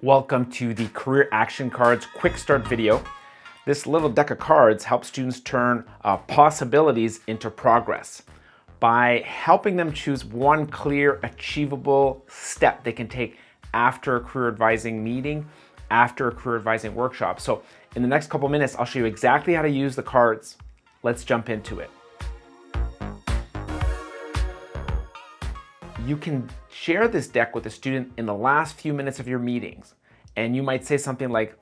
Welcome to the Career Action Cards Quick Start video. This little deck of cards helps students turn possibilities into progress by helping them choose one clear, achievable step they can take after a career advising meeting, after a career advising workshop. So in the next couple minutes, I'll show you exactly how to use the cards. Let's jump into it. You can share this deck with a student in the last few minutes of your meetings. And you might say something like,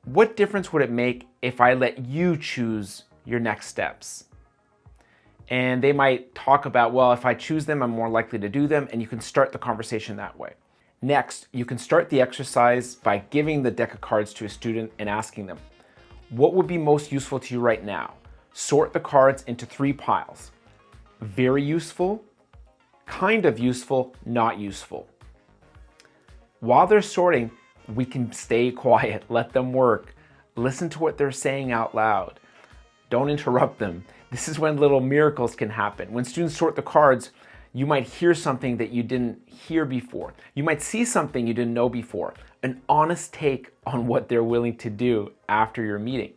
what difference would it make if I let you choose your next steps? And they might talk about, well, if I choose them, I'm more likely to do them. And you can start the conversation that way. Next, you can start the exercise by giving the deck of cards to a student and asking them, what would be most useful to you right now? Sort the cards into 3 piles. Very useful, kind of useful, not useful. While they're sorting, we can stay quiet, let them work, listen to what they're saying out loud. Don't interrupt them. This is when little miracles can happen. When students sort the cards, you might hear something that you didn't hear before. You might see something you didn't know before. An honest take on what they're willing to do after your meeting.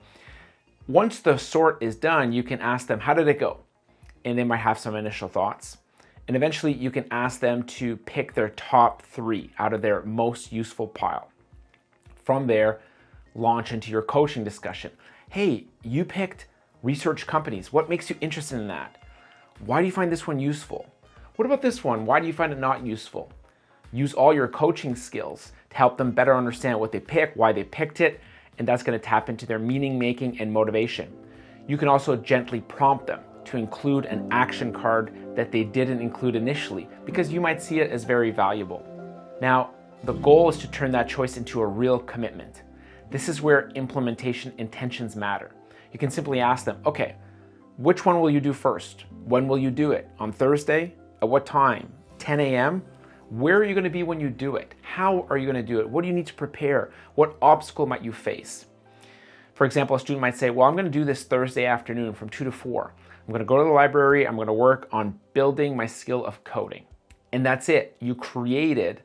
Once the sort is done, you can ask them, how did it go? And they might have some initial thoughts. And eventually you can ask them to pick their top 3 out of their most useful pile. From there, launch into your coaching discussion. Hey, you picked research companies. What makes you interested in that? Why do you find this one useful? What about this one? Why do you find it not useful? Use all your coaching skills to help them better understand what they pick, why they picked it, and that's going to tap into their meaning making and motivation. You can also gently prompt them to include an action card that they didn't include initially because you might see it as very valuable. Now, the goal is to turn that choice into a real commitment. This is where implementation intentions matter. You can simply ask them, okay, which one will you do first? When will you do it? On Thursday? At what time? 10 a.m.? Where are you going to be when you do it? How are you going to do it? What do you need to prepare? What obstacle might you face? For example, a student might say, well, I'm going to do this Thursday afternoon from 2 to 4. I'm going to go to the library. I'm going to work on building my skill of coding. And that's it. You created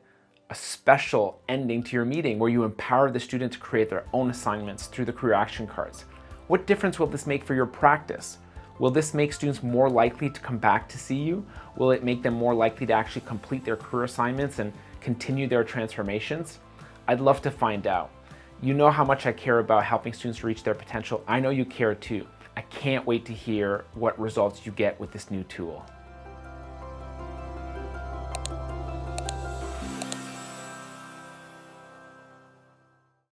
a special ending to your meeting where you empower the student to create their own assignments through the career action cards. What difference will this make for your practice? Will this make students more likely to come back to see you? Will it make them more likely to actually complete their career assignments and continue their transformations? I'd love to find out. You know how much I care about helping students reach their potential. I know you care too. I can't wait to hear what results you get with this new tool.